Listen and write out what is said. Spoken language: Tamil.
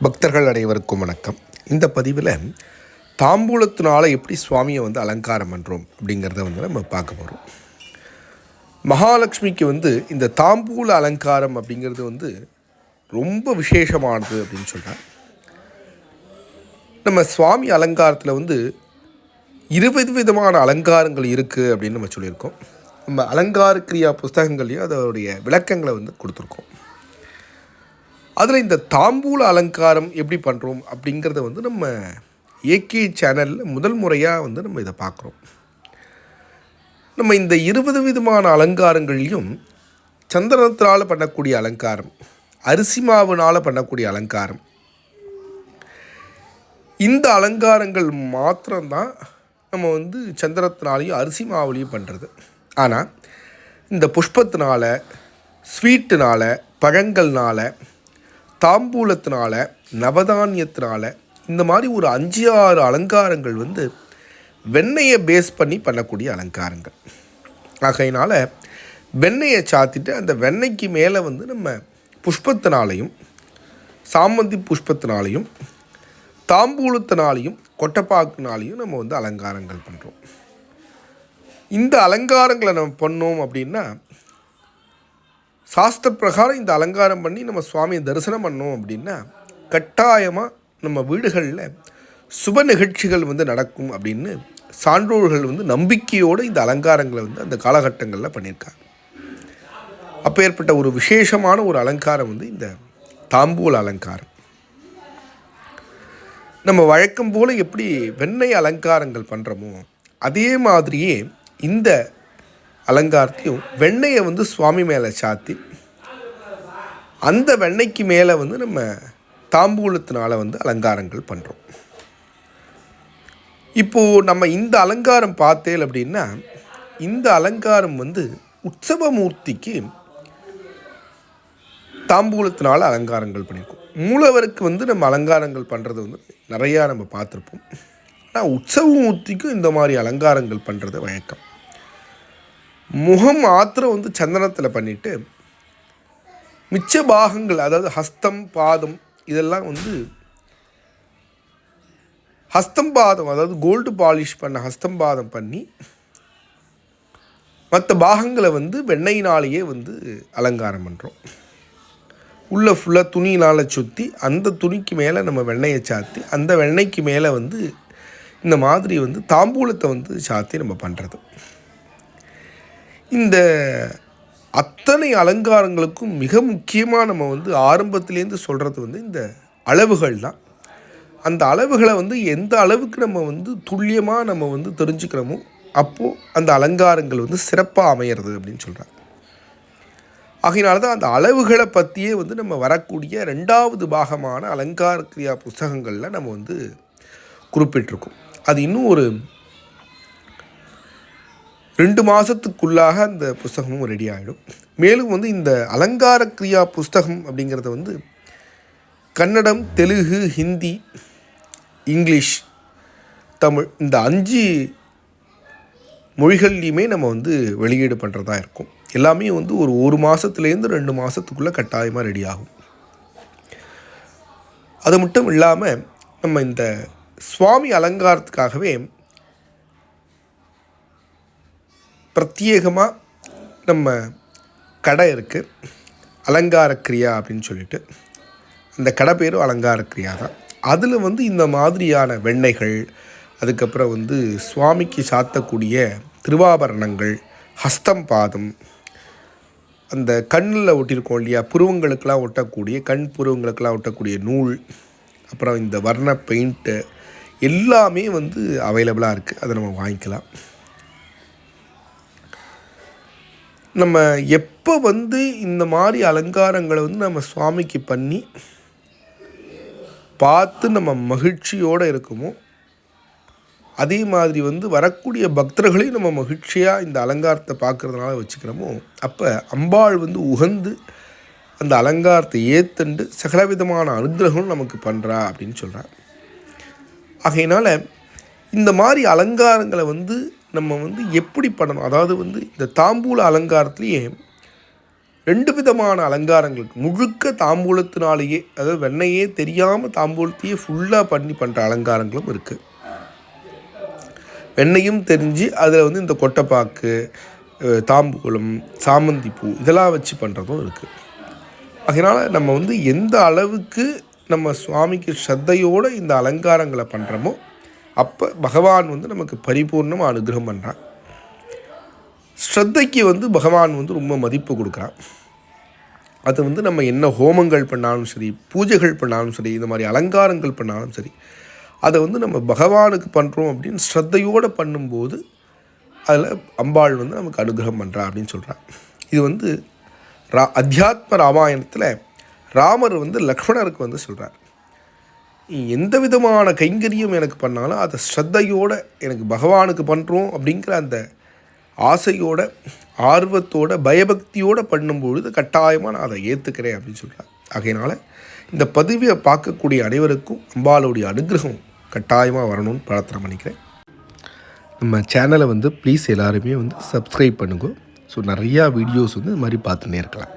பக்தர்கள் அனைவருக்கும் வணக்கம். இந்த பதிவில் தாம்பூலத்தினால எப்படி சுவாமியை அலங்காரம் பண்ணுறோம் அப்படிங்கிறத நம்ம பார்க்க போகிறோம். மகாலட்சுமிக்கு இந்த தாம்பூல அலங்காரம் அப்படிங்கிறது ரொம்ப விசேஷமானது அப்படின்னு சொல்கிறார். நம்ம சுவாமி அலங்காரத்தில் 20 விதமான அலங்காரங்கள் இருக்குது அப்படின்னு நம்ம சொல்லியிருக்கோம். நம்ம அலங்கார கிரியா புஸ்தகங்கள்லையும் அதோடைய விளக்கங்களை கொடுத்துருக்கோம். அதில் இந்த தாம்பூல அலங்காரம் எப்படி பண்ணுறோம் அப்படிங்கிறத நம்ம ஏகே சேனலில் முதல் முறையாக நம்ம இதை பார்க்குறோம். நம்ம இந்த 20 விதமான அலங்காரங்கள்லையும் சந்தனத்தினால் பண்ணக்கூடிய அலங்காரம், அரிசி மாவுனால் பண்ணக்கூடிய அலங்காரம், இந்த அலங்காரங்கள் மாத்திரம்தான் நம்ம சந்தனத்தினாலையும் அரிசி மாவுலையும் பண்ணுறது. ஆனால் இந்த புஷ்பத்தினால், ஸ்வீட்டுனால், பழங்கள்னால், தாம்பூலத்தினால், நவதானியத்தினால், இந்த மாதிரி ஒரு 5-6 அலங்காரங்கள் வெண்ணெயை பேஸ் பண்ணி பண்ணக்கூடிய அலங்காரங்கள். ஆகையினால் வெண்ணெயை சாத்திட்டு அந்த வெண்ணெய்க்கு மேலே நம்ம புஷ்பத்தினாலையும், சாமந்தி புஷ்பத்தினாலையும், தாம்பூலத்தினாலையும், கொட்டைப்பாக்குனாலையும் நம்ம அலங்காரங்கள் பண்ணுறோம். இந்த அலங்காரங்களை நம்ம பண்ணோம் அப்படின்னா சாஸ்திர பிரகாரம் இந்த அலங்காரம் பண்ணி நம்ம சுவாமியை தரிசனம் பண்ணோம் அப்படின்னா கட்டாயமாக நம்ம வீடுகளில் சுப நிகழ்ச்சிகள் நடக்கும் அப்படின்னு சான்றோர்கள் நம்பிக்கையோடு இந்த அலங்காரங்களை அந்த காலகட்டங்களில் பண்ணியிருக்காங்க. அப்பேற்பட்ட ஒரு விசேஷமான ஒரு அலங்காரம் இந்த தாம்பூல அலங்காரம். நம்ம வழக்கம் போல் எப்படி வெண்ணெய் அலங்காரங்கள் பண்ணுறோமோ அதே மாதிரியே இந்த அலங்காரத்தையும் வெண்ணெயை சுவாமி மேலே சாத்தி அந்த வெண்ணெய்க்கு மேலே நம்ம தாம்பூலத்தினால் அலங்காரங்கள் பண்ணுறோம். இப்போது நம்ம இந்த அலங்காரம் பார்த்தேன் அப்படின்னா இந்த அலங்காரம் உற்சவமூர்த்திக்கு தாம்பூலத்தினால் அலங்காரங்கள் பண்ணியிருக்கோம். மூலவருக்கு நம்ம அலங்காரங்கள் பண்ணுறது நிறையா நம்ம பார்த்துருப்போம். ஆனால் உற்சவமூர்த்திக்கும் இந்த மாதிரி அலங்காரங்கள் பண்ணுறது வழக்கம். முகம் மாத்திரம் சந்தனத்தில் பண்ணிவிட்டு மிச்ச பாகங்கள், அதாவது ஹஸ்தம், பாதம், இதெல்லாம் ஹஸ்தம் பாதம், அதாவது கோல்டு பாலிஷ் பண்ண ஹஸ்தம் பாதம் பண்ணி மற்ற பாகங்களை வெண்ணெயினாலேயே அலங்காரம் பண்ணுறோம். உள்ளே ஃபுல்லாக துணியினால் சுற்றி அந்த துணிக்கு மேலே நம்ம வெண்ணெயை சாத்தி அந்த வெண்ணெய்க்கு மேலே இந்த மாதிரி தாம்பூலத்தை சாத்தி நம்ம பண்ணுறது. இந்த அத்தனை அலங்காரங்களுக்கும் மிக முக்கியமாக நம்ம ஆரம்பத்துலேருந்து சொல்கிறது இந்த அளவுகள் தான். அந்த அளவுகளை எந்த அளவுக்கு நம்ம துல்லியமாக நம்ம தெரிஞ்சுக்கிறோமோ அப்போது அந்த அலங்காரங்கள் சிறப்பாக அமையிறது அப்படின்னு சொல்கிறாங்க. ஆகையினால தான் அந்த அளவுகளை பற்றியே நம்ம வரக்கூடிய 2வது பாகமான அலங்கார கிரியா புஸ்தகங்களில் நம்ம குறிப்பிட்டிருக்கோம். அது இன்னும் ஒரு 2 மாதத்துக்குள்ளாக அந்த புஸ்தகமும் ரெடி ஆகிடும். மேலும் இந்த அலங்கார கிரியா புஸ்தகம் அப்படிங்கிறத கன்னடம், தெலுங்கு, ஹிந்தி, இங்கிலீஷ், தமிழ், இந்த 5 மொழிகள்லையுமே நம்ம வெளியீடு பண்ணுறதா இருக்கும். எல்லாமே ஒரு மாதத்துலேருந்து 2 மாதத்துக்குள்ளே கட்டாயமாக ரெடி ஆகும். அது மட்டும் இல்லாமல் நம்ம இந்த சுவாமி அலங்காரத்துக்காகவே பிரத்யேகமாக நம்ம கடை இருக்குது, அலங்கார கிரியா அப்படின்னு சொல்லிட்டு. அந்த கடை பேரும் அலங்கார கிரியா தான். அதில் இந்த மாதிரியான வெண்ணெய்கள், அதுக்கப்புறம் சுவாமிக்கு சாத்தக்கூடிய திருவாபரணங்கள், ஹஸ்தம் பாதம், அந்த கண்ணில் ஒட்டியிருக்கோம் இல்லையா, புருவங்களுக்கெல்லாம் ஒட்டக்கூடிய கண் புருவங்களுக்கெல்லாம் ஒட்டக்கூடிய நூல், அப்புறம் இந்த வர்ண பெயிண்ட்டு எல்லாமே அவைலபிளாக இருக்குது. அதை நம்ம வாங்கிக்கலாம். நம்ம எப்போ இந்த மாதிரி அலங்காரங்களை நம்ம சுவாமிக்கு பண்ணி பார்த்து நம்ம மகிழ்ச்சியோடு இருக்குமோ அதே மாதிரி வரக்கூடிய பக்தர்களையும் நம்ம மகிழ்ச்சியாக இந்த அலங்காரத்தை பார்க்குறதுனால வச்சுக்கிறோமோ அப்போ அம்பாள் உகந்து அந்த அலங்காரத்தை ஏற்றுண்டு சகலவிதமான அனுகிரகம் நமக்கு பண்ணுறா அப்படின்னு சொல்கிறார். ஆகையினால் இந்த மாதிரி அலங்காரங்களை நம்ம எப்படி பண்ணணும், அதாவது இந்த தாம்பூல அலங்காரத்துலேயே 2 விதமான அலங்காரங்களுக்கு முழுக்க தாம்பூலத்தினாலேயே, அதாவது வெண்ணையே தெரியாமல் தாம்பூலத்தையே ஃபுல்லாக பண்ணுற அலங்காரங்களும் இருக்குது. வெண்ணையும் தெரிஞ்சு அதில் வந்து இந்த கொட்டைப்பாக்கு, தாம்பூலம், சாமந்தி பூ இதெல்லாம் வச்சு பண்ணுறதும் இருக்குது. அதனால் நம்ம வந்து எந்த அளவுக்கு நம்ம சுவாமிக்கு ஸ்ரத்தையோடு இந்த அலங்காரங்களை பண்ணுறோமோ அப்போ பகவான் வந்து நமக்கு பரிபூர்ணமாக அனுகிரகம் பண்ணுறான். ஸ்ரத்தைக்கு வந்து பகவான் வந்து ரொம்ப மதிப்பு கொடுக்குறான். அது வந்து நம்ம என்ன ஹோமங்கள் பண்ணாலும் சரி, பூஜைகள் பண்ணாலும் சரி, இந்த மாதிரி அலங்காரங்கள் பண்ணாலும் சரி, அதை வந்து நம்ம பகவானுக்கு பண்ணுறோம் அப்படின்னு ஸ்ரத்தையோடு பண்ணும்போது அதில் அம்பாள் வந்து நமக்கு அனுகிரகம் பண்ணுறா அப்படின்னு சொல்கிறான். இது வந்து அத்தியாத்ம ராமாயணத்தில் ராமர் வந்து லக்ஷ்மணருக்கு வந்து சொல்கிறார், எந்த விதமான கைங்கரியம் எனக்கு பண்ணாலும் அதை ஸ்ரத்தையோடு எனக்கு பகவானுக்கு பண்ணுறோம் அப்படிங்கிற அந்த ஆசையோட, ஆர்வத்தோட, பயபக்தியோடு பண்ணும்பொழுது கட்டாயமாக நான் அதை ஏற்றுக்கிறேன் அப்படின்னு சொல்கிறேன். ஆகையினால் இந்த பதிவை பார்க்கக்கூடிய அனைவருக்கும் அம்பாளுடைய அனுகிரகம் கட்டாயமாக வரணும்னு பிரார்த்தனை பண்ணிக்கிறேன். நம்ம சேனலை வந்து ப்ளீஸ் எல்லாருமே வந்து சப்ஸ்கிரைப் பண்ணுங்க. ஸோ நிறையா வீடியோஸ் வந்து இது மாதிரி பார்த்துன்னே இருக்கலாம்.